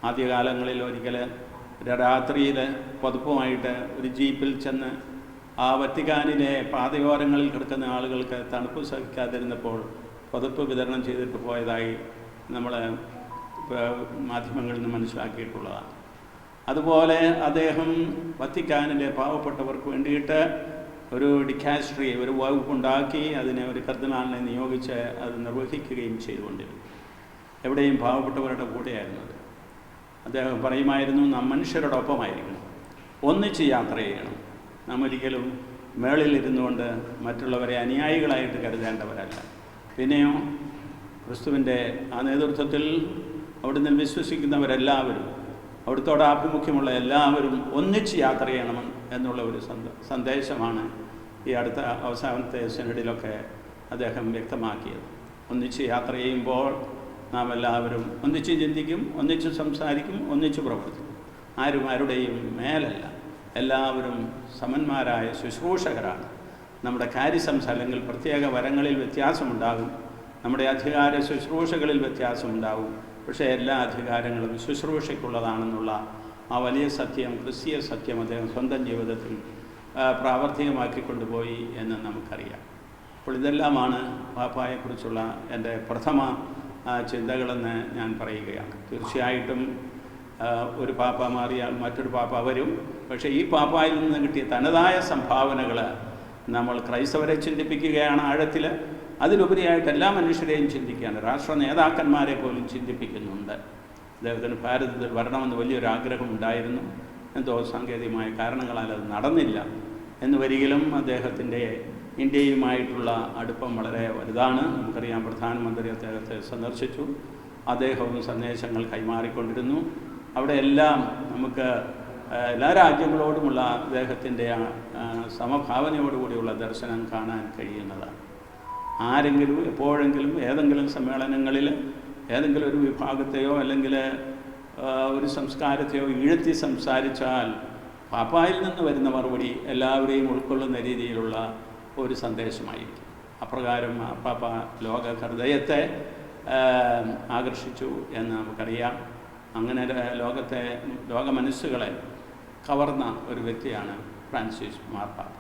ആദ്യകാലങ്ങളിൽ ഒരിക്കൽ രാത്രിയിൽ പതുപ്പുമായിട്ട് ഒരു ജീപ്പിൽ ചെന്ന് ആ വത്തിക്കാനിലെ പാതയോരങ്ങളിൽ കിടക്കുന്ന ആളുകൾക്ക് തണുപ്പ് സഹിക്കാതിരുന്നപ്പോൾ പതുപ്പ് വിതരണം ചെയ്തിട്ട് പോയതായി നമ്മൾ മാധ്യമങ്ങളിൽ നിന്ന് മനസ്സിലാക്കിയിട്ടുള്ളതാണ്. അതുപോലെ അദ്ദേഹം വത്തിക്കാനിലെ പാവപ്പെട്ടവർക്ക് വേണ്ടിയിട്ട് ഒരു ഡിക്കാസ്ട്രി, ഒരു വകുപ്പുണ്ടാക്കി അതിനെ ഒരു കർദിനാളിനെ നിയോഗിച്ച് അത് നിർവഹിക്കുകയും ചെയ്തുകൊണ്ടിരുന്നു. എവിടെയും പാവപ്പെട്ടവരുടെ കൂടെയായിരുന്നത്. അദ്ദേഹം പറയുമായിരുന്നു, നാം മനുഷ്യരോടൊപ്പമായിരിക്കണം, ഒന്നിച്ച് യാത്ര ചെയ്യണം. നാം ഒരിക്കലും മേളിലിരുന്നുകൊണ്ട് മറ്റുള്ളവരെ അനുയായികളായിട്ട് കരുതേണ്ടവരല്ല. പിന്നെയോ ക്രിസ്തുവിൻ്റെ ആ നേതൃത്വത്തിൽ അവിടുന്ന് വിശ്വസിക്കുന്നവരെല്ലാവരും, അവിടുത്തോട് ആഭിമുഖ്യമുള്ള എല്ലാവരും ഒന്നിച്ച് യാത്ര ചെയ്യണം എന്നുള്ള ഒരു സന്ദേശമാണ് ഈ അടുത്ത അവസാനത്തെ സിനഡിലൊക്കെ അദ്ദേഹം വ്യക്തമാക്കിയത്. ഒന്നിച്ച് യാത്ര ചെയ്യുമ്പോൾ നാം എല്ലാവരും ഒന്നിച്ച് ചിന്തിക്കും, ഒന്നിച്ച് സംസാരിക്കും, ഒന്നിച്ച് പ്രവർത്തിക്കും. ആരും ആരുടെയും മേലല്ല, എല്ലാവരും സമന്മാരായ ശുശ്രൂഷകരാണ്. നമ്മുടെ കാര്യസംസാരങ്ങളിൽ പ്രത്യേക വരങ്ങളിൽ വ്യത്യാസമുണ്ടാകും, നമ്മുടെ അധികാര ശുശ്രൂഷകളിൽ വ്യത്യാസമുണ്ടാകും. പക്ഷേ എല്ലാ അധികാരങ്ങളും ശുശ്രൂഷയ്ക്കുള്ളതാണെന്നുള്ള ആ വലിയ സത്യം, ക്രിസ്തീയ സത്യം അദ്ദേഹം സ്വന്തം ജീവിതത്തിൽ പ്രാവർത്തികമാക്കിക്കൊണ്ടുപോയി എന്ന് നമുക്കറിയാം. അപ്പോൾ ഇതെല്ലാമാണ് പാപ്പായെക്കുറിച്ചുള്ള എൻ്റെ പ്രഥമ ചിന്തകളെന്ന് ഞാൻ പറയുകയാണ്. തീർച്ചയായിട്ടും ഒരു പാപ്പ മാറിയാൽ മറ്റൊരു പാപ്പ വരും. പക്ഷേ ഈ പാപ്പായിൽ നിന്ന് കിട്ടിയ തനതായ സംഭാവനകൾ നമ്മൾ ക്രൈസ്തവരെ ചിന്തിപ്പിക്കുകയാണ് ആഴത്തിൽ. അതിലുപരിയായിട്ട് എല്ലാ മനുഷ്യരെയും ചിന്തിക്കുകയാണ്. രാഷ്ട്ര നേതാക്കന്മാരെ പോലും ചിന്തിപ്പിക്കുന്നുണ്ട്. അദ്ദേഹത്തിന് ഭാരതത്തിൽ വരണമെന്ന് വലിയൊരു ആഗ്രഹമുണ്ടായിരുന്നു. എന്തോ സാങ്കേതികമായ കാരണങ്ങളാൽ അത് നടന്നില്ല എന്ന് വരികിലും അദ്ദേഹത്തിൻ്റെ ഇന്ത്യയുമായിട്ടുള്ള അടുപ്പം വളരെ വലുതാണ്. നമുക്കറിയാം, പ്രധാനമന്ത്രി അദ്ദേഹത്തെ സന്ദർശിച്ചു, അദ്ദേഹവും സന്ദേശങ്ങൾ കൈമാറിക്കൊണ്ടിരുന്നു. അവിടെ എല്ലാം നമുക്ക് എല്ലാ രാജ്യങ്ങളോടുമുള്ള അദ്ദേഹത്തിൻ്റെ സമഭാവനയോടുകൂടിയുള്ള ദർശനം കാണാൻ കഴിയുന്നതാണ്. ആരെങ്കിലും എപ്പോഴെങ്കിലും ഏതെങ്കിലും സമ്മേളനങ്ങളിൽ ഏതെങ്കിലും ഒരു വിഭാഗത്തെയോ അല്ലെങ്കിൽ ഒരു സംസ്കാരത്തെയോ ഇഴത്തി സംസാരിച്ചാൽ പാപ്പായിൽ നിന്ന് വരുന്ന മറുപടി എല്ലാവരെയും ഉൾക്കൊള്ളുന്ന രീതിയിലുള്ള ഒരു സന്ദേശമായിരിക്കും. അപ്രകാരം പാപ്പ ലോക ഹൃദയത്തെ ആകർഷിച്ചു എന്ന് നമുക്കറിയാം. അങ്ങനെ ലോക മനസ്സുകളെ കവർന്ന ഒരു വ്യക്തിയാണ് ഫ്രാൻസിസ് മാർപ്പാപ്പ.